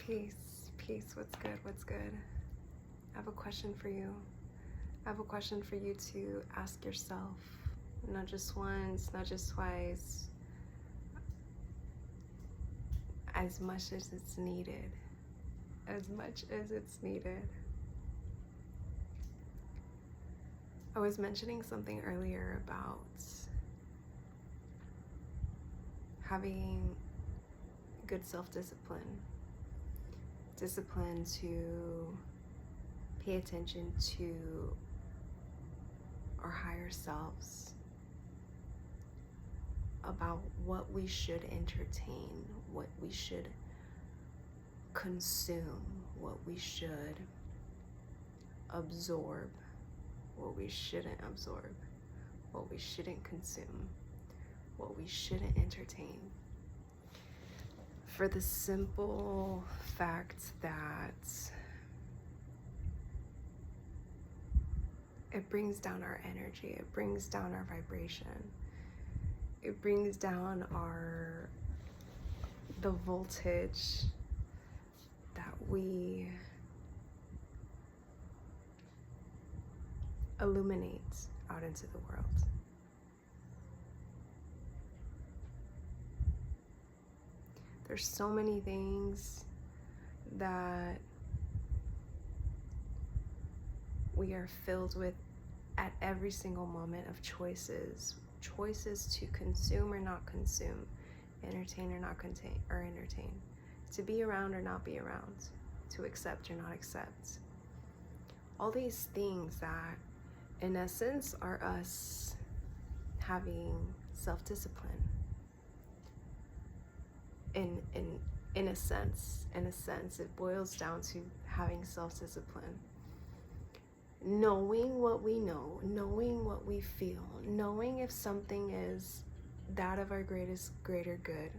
Peace, peace. What's good? What's good? I have a question for you. I have a question for you to ask yourself. Not just once, not just twice, as much as it's needed. As much as it's needed. I was mentioning something earlier about having good self-discipline. Discipline to pay attention to our higher selves, about what we should entertain, what we should consume, what we should absorb, what we shouldn't absorb, what we shouldn't consume, what we shouldn't entertain. For the simple fact that it brings down our energy, it brings down our vibration, it brings down the voltage that we illuminate out into the world. There's so many things that we are filled with at every single moment of choices. Choices to consume or not consume, entertain or not entertain, to be around or not be around, to accept or not accept. All these things that, in essence, are us having self-discipline. In a sense, it boils down to having self-discipline. Knowing what we know, knowing what we feel, knowing if something is that of our greater good,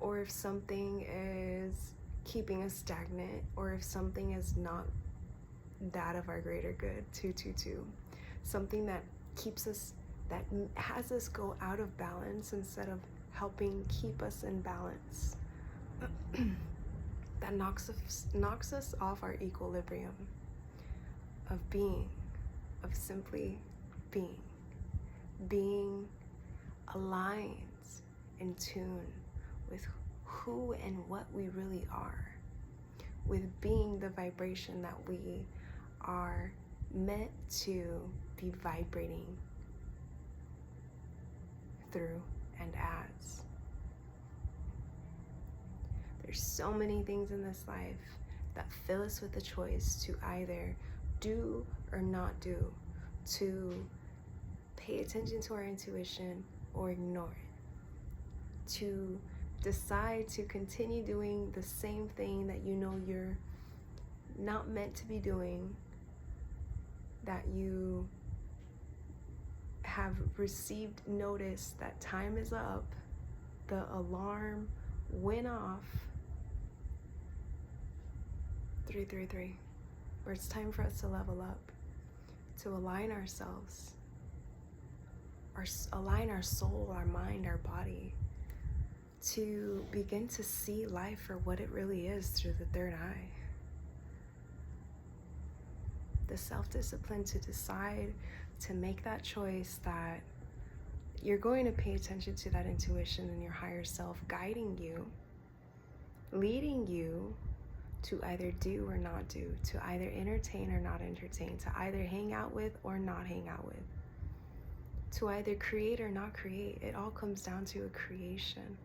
or if something is keeping us stagnant, or if something is not that of our greater good, something that keeps us, that has us go out of balance instead of helping keep us in balance, that knocks us off our equilibrium of being, of simply being aligned, in tune with who and what we really are, with being the vibration that we are meant to be vibrating through and as. There's so many things in this life that fill us with the choice to either do or not do, to pay attention to our intuition or ignore it, to decide to continue doing the same thing that you know you're not meant to be doing, that you have received notice that time is up, the alarm went off, 333, where it's time for us to level up, to align ourselves, align our soul, our mind, our body, to begin to see life for what it really is through the third eye. The self-discipline to decide to make that choice that you're going to pay attention to that intuition and your higher self guiding you, leading you to either do or not do, to either entertain or not entertain, to either hang out with or not hang out with, to either create or not create. It all comes down to a creation.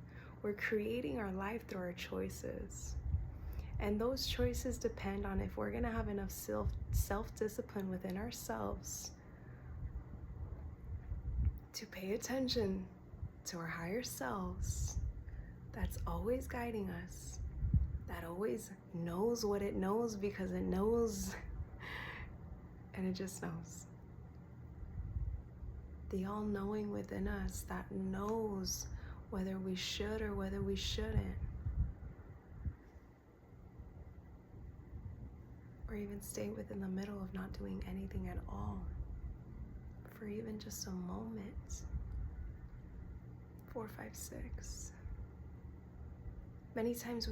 We're creating our life through our choices. And those choices depend on if we're going to have enough self-discipline within ourselves to pay attention to our higher selves that's always guiding us, that always knows what it knows because it knows, and it just knows. The all-knowing within us that knows whether we should or whether we shouldn't, or even stay within the middle of not doing anything at all for even just a moment. 4, 5, 6. Many times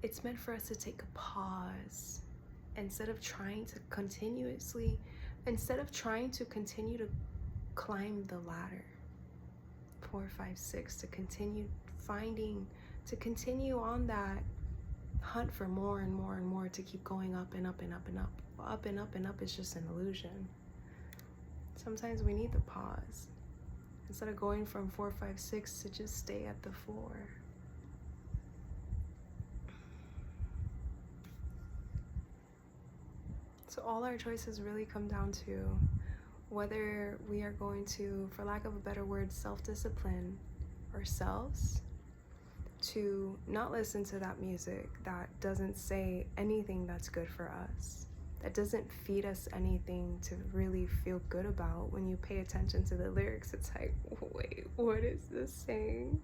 it's meant for us to take a pause instead of trying to continue to climb the ladder, 4, 5, 6, to continue on that hunt for more and more and more, to keep going up and up and up and up. Up and up and up is just an illusion. Sometimes we need the pause. Instead of going from 4, 5, 6 to just stay at the 4. So all our choices really come down to whether we are going to, for lack of a better word, self-discipline ourselves to not listen to that music that doesn't say anything that's good for us, that doesn't feed us anything to really feel good about. When you pay attention to the lyrics, it's like, wait, what is this saying?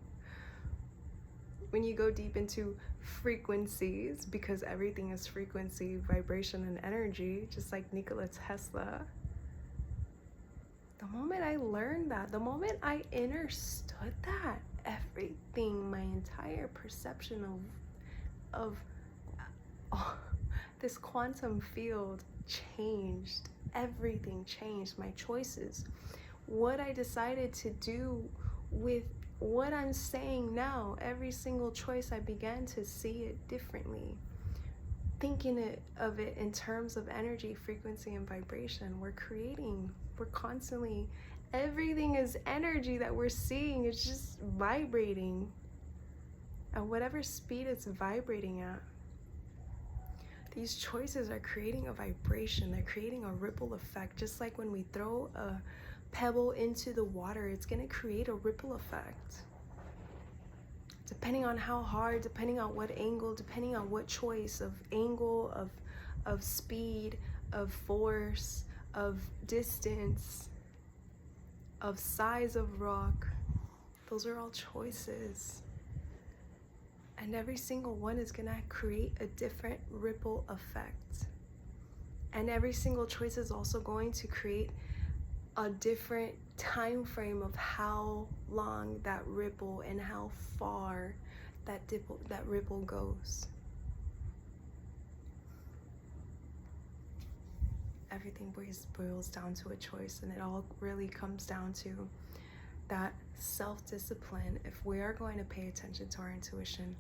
When you go deep into frequencies, because everything is frequency, vibration, and energy, just like Nikola Tesla. The moment I learned that, the moment I understood that, everything, my entire perception of this quantum field changed. Everything changed. My choices, what I decided to do with what I'm saying now, every single choice, I began to see it differently. Thinking of it in terms of energy, frequency, and vibration. We're constantly, everything is energy that we're seeing. It's just vibrating at whatever speed it's vibrating at. These choices are creating a vibration. They're creating a ripple effect. Just like when we throw a pebble into the water, it's going to create a ripple effect. Depending on how hard, depending on what angle, depending on what choice of angle, of speed, of force, of distance, of size of rock, those are all choices. And every single one is going to create a different ripple effect. And every single choice is also going to create a different time frame of how long that ripple and how far that ripple goes. Everything boils down to a choice, and it all really comes down to that self-discipline. If we are going to pay attention to our intuition,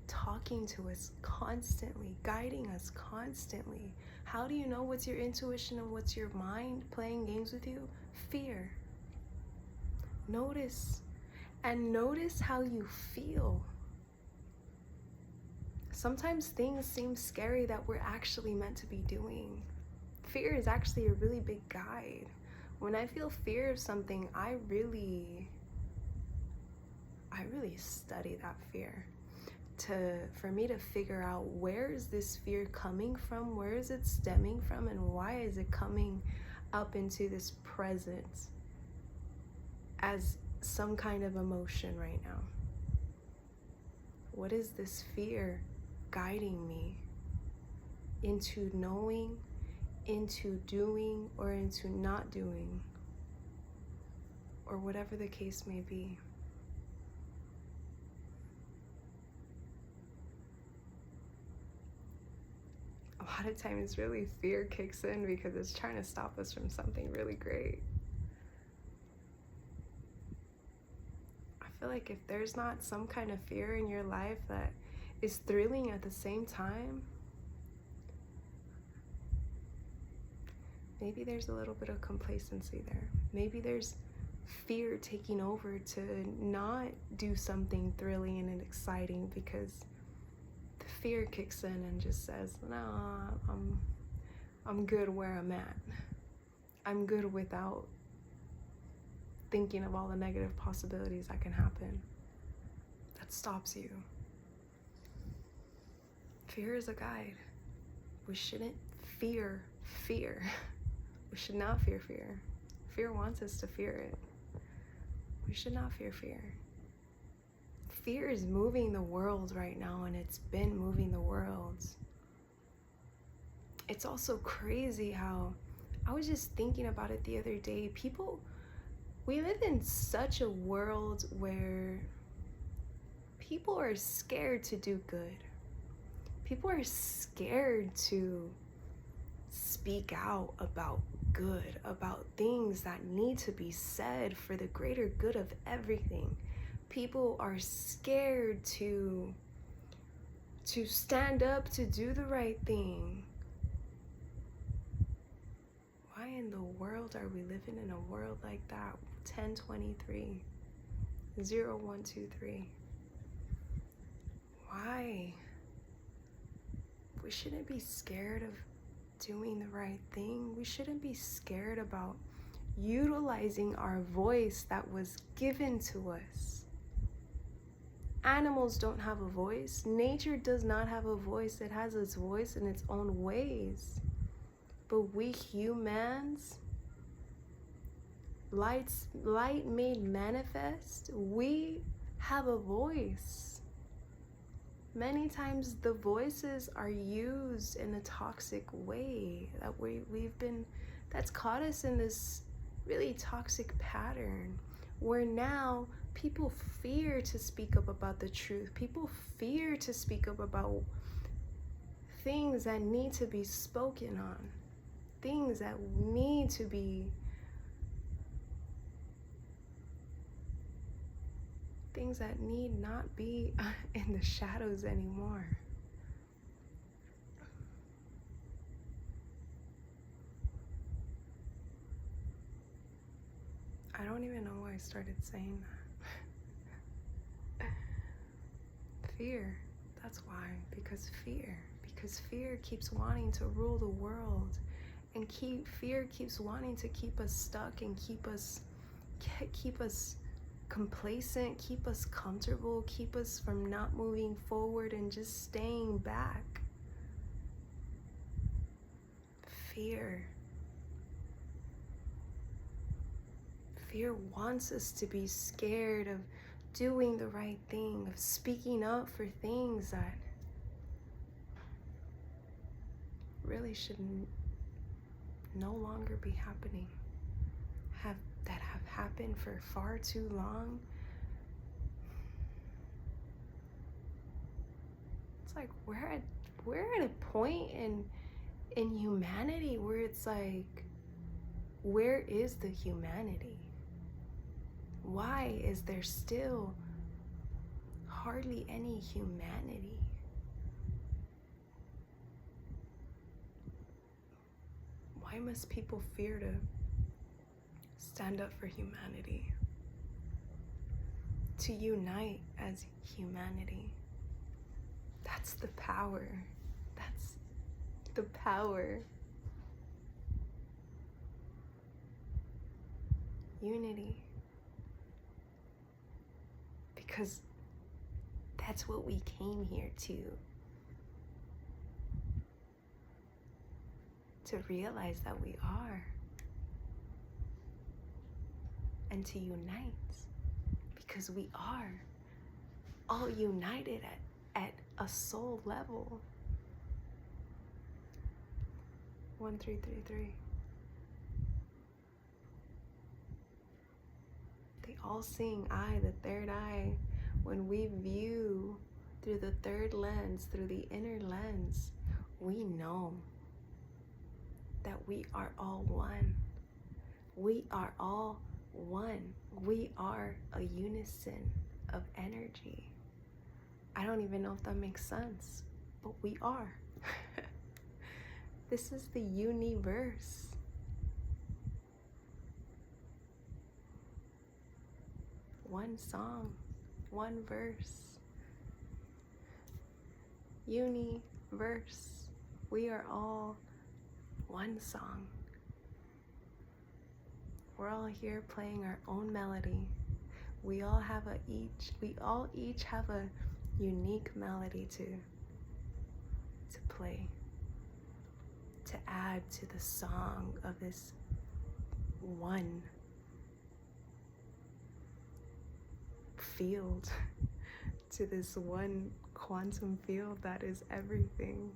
talking to us constantly, guiding us constantly. How do you know what's your intuition and what's your mind playing games with you? Fear. Notice how you feel. Sometimes things seem scary that we're actually meant to be doing. Fear is actually a really big guide. When I feel fear of something, I really study that fear. For me to figure out, where is this fear coming from, where is it stemming from, and why is it coming up into this present as some kind of emotion right now? What is this fear guiding me into knowing, into doing, or into not doing, or whatever the case may be? A lot of times really fear kicks in because it's trying to stop us from something really great. I feel like if there's not some kind of fear in your life that is thrilling at the same time, maybe there's a little bit of complacency there. Maybe there's fear taking over to not do something thrilling and exciting because the fear kicks in and just says, no, I'm good where I'm at. I'm good without thinking of all the negative possibilities that can happen. That stops you. Fear is a guide. We shouldn't fear fear. We should not fear fear. Fear wants us to fear it. We should not fear fear. Fear is moving the world right now, and it's been moving the world. It's also crazy how, I was just thinking about it the other day, we live in such a world where people are scared to do good. People are scared to speak out about good, about things that need to be said for the greater good of everything. People are scared to stand up, to do the right thing. Why in the world are we living in a world like that? 1023, 0123. Why? We shouldn't be scared of doing the right thing. We shouldn't be scared about utilizing our voice that was given to us. Animals don't have a voice. Nature does not have a voice. It has its voice in its own ways. But we humans, light made manifest, we have a voice. Many times the voices are used in a toxic way that that's caught us in this really toxic pattern where now people fear to speak up about the truth. People fear to speak up about things that need to be spoken on, things that need to be, things that need not be in the shadows anymore. I don't even know why I started saying that. Fear, that's why. Because fear keeps wanting to rule the world, and fear keeps wanting to keep us stuck and keep us complacent, keep us comfortable, keep us from not moving forward and just staying back. Fear wants us to be scared of doing the right thing, of speaking up for things that really should no longer be happening, that have happened for far too long. It's like we're at a point in humanity where it's like, where is the humanity? Why is there still hardly any humanity? Why must people fear to stand up for humanity? To unite as humanity. That's the power. That's the power. Unity. Because that's what we came here to realize that we are, and to unite, because we are all united at a soul level. 1333. The all-seeing eye, the third eye, when we view through the third lens, through the inner lens, we know that we are all one. We are all one. We are a unison of energy. I don't even know if that makes sense, but we are. This is the universe. One song, one verse. Universe. We are all one song. We're all here playing our own melody. We all each have a unique melody to play, to add to the song of this one field, to this one quantum field that is everything.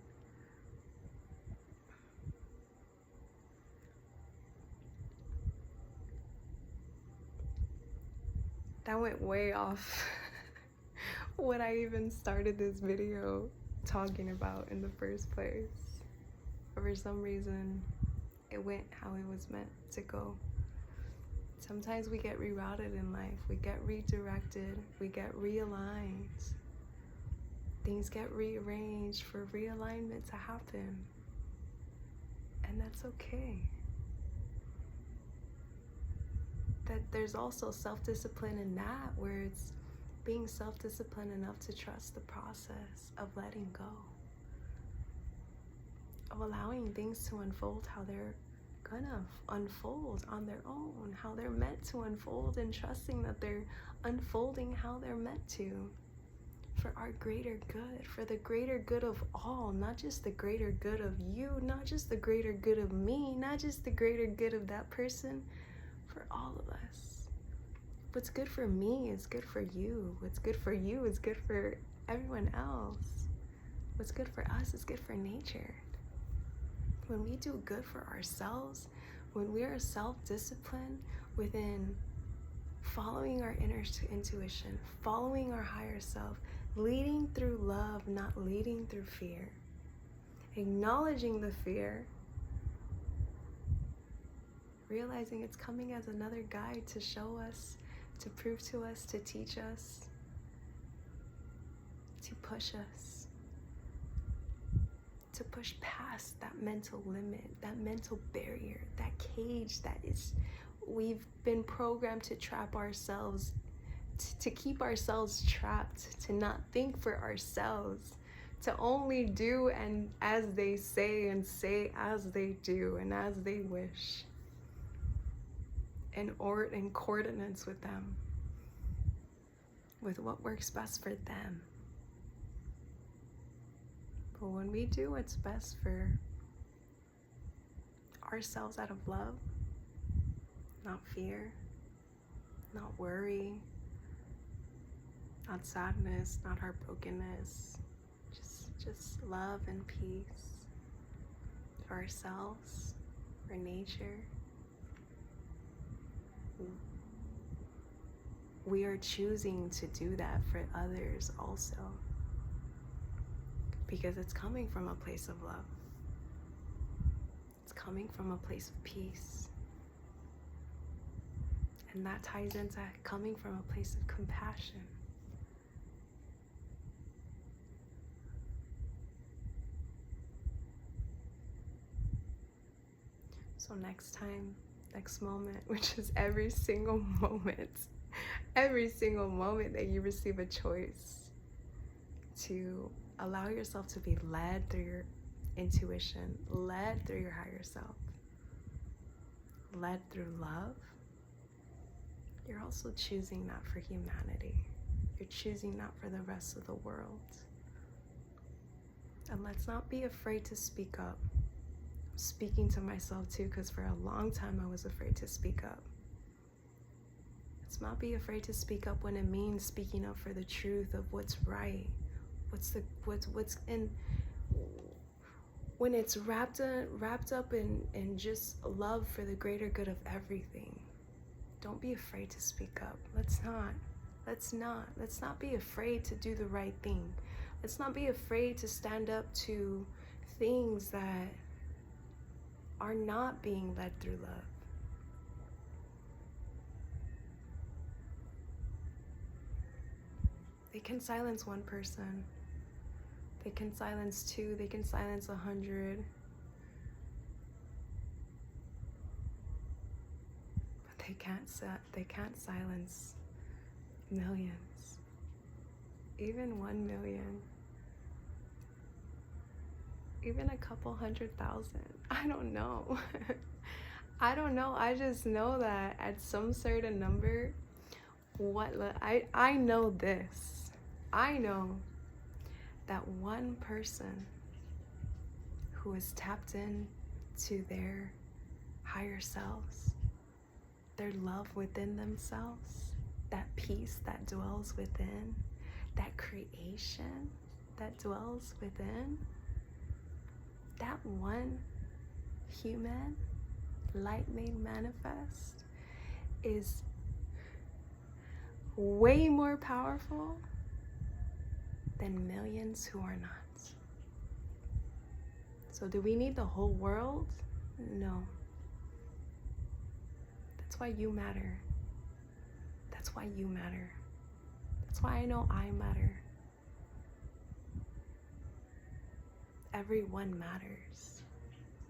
That went way off what I even started this video talking about in the first place. For some reason, it went how it was meant to go. Sometimes we get rerouted in life, we get redirected, we get realigned. Things get rearranged for realignment to happen. And that's okay. That there's also self-discipline in that, where it's being self-disciplined enough to trust the process of letting go, of allowing things to unfold how they're gonna unfold on their own, how they're meant to unfold, and trusting that they're unfolding how they're meant to, for our greater good, for the greater good of all, not just the greater good of you, not just the greater good of me, not just the greater good of that person, for all of us. What's good for me is good for you. What's good for you is good for everyone else. What's good for us is good for nature. When we do good for ourselves, when we are self-disciplined within following our inner intuition, following our higher self, leading through love, not leading through fear, acknowledging the fear, realizing it's coming as another guide to show us, to prove to us, to teach us, to push us, to push past that mental limit, that mental barrier, that cage that is, we've been programmed to trap ourselves, to keep ourselves trapped, to not think for ourselves, to only do and as they say, and say as they do and as they wish, in coordinates with them, with what works best for them. But when we do what's best for ourselves out of love, not fear, not worry, not sadness, not heartbrokenness, just love and peace for ourselves, for nature, we are choosing to do that for others also, because it's coming from a place of love. It's coming from a place of peace. And that ties into coming from a place of compassion. So next time, next moment, which is every single moment that you receive a choice to allow yourself to be led through your intuition, led through your higher self, led through love, you're also choosing that for humanity. You're choosing that for the rest of the world. And let's not be afraid to speak up. I'm speaking to myself too, because for a long time I was afraid to speak up. Let's not be afraid to speak up when it means speaking up for the truth of what's right. What's in, when it's wrapped up in just love for the greater good of everything. Don't be afraid to speak up. Let's not be afraid to do the right thing. Let's not be afraid to stand up to things that are not being led through love. They can silence one person. They can silence 2. They can silence 100. But they can't silence millions. Even 1 million. Even a couple 100,000. I don't know. I don't know. I just know that at some certain number, I know this. I know that one person who is tapped in to their higher selves, their love within themselves, that peace that dwells within, that creation that dwells within, that one human, light made manifest, is way more powerful than millions who are not. So do we need the whole world? No. That's why you matter. That's why you matter. That's why I know I matter. Everyone matters.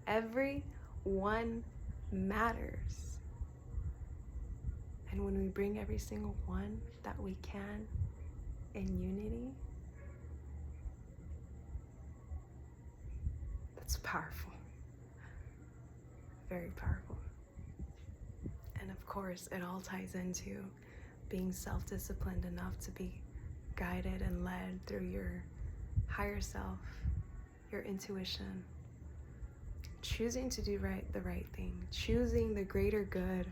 Everyone matters. And when we bring every single one that we can in unity, that's powerful. Very powerful. And of course, it all ties into being self-disciplined enough to be guided and led through your higher self, your intuition, choosing to do the right thing, choosing the greater good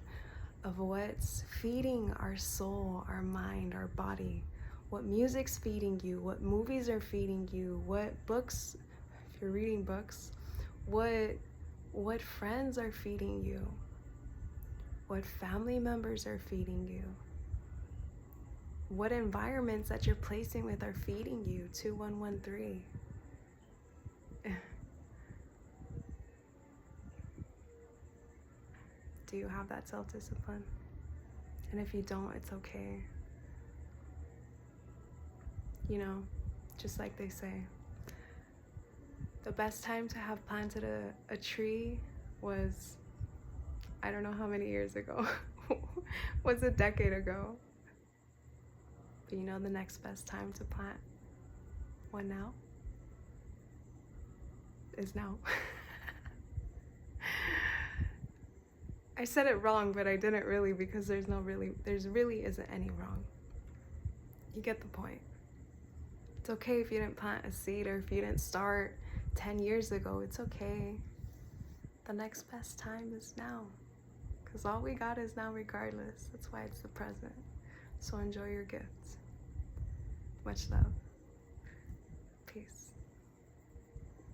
of what's feeding our soul, our mind, our body, what music's feeding you, what movies are feeding you, what books, if you're reading books, what friends are feeding you, what family members are feeding you, what environments that you're placing with are feeding you. 2113. Do you have that self-discipline? And if you don't, it's okay. You know, just like they say, the best time to have planted a tree was, I don't know how many years ago, was a decade ago. But you know the next best time to plant one now is now. I said it wrong, but I didn't really, because there really isn't any wrong. You get the point. It's okay if you didn't plant a seed, or if you didn't start 10 years ago. It's okay. The next best time is now, because all we got is now regardless. That's why it's the present. So enjoy your gifts. Much love.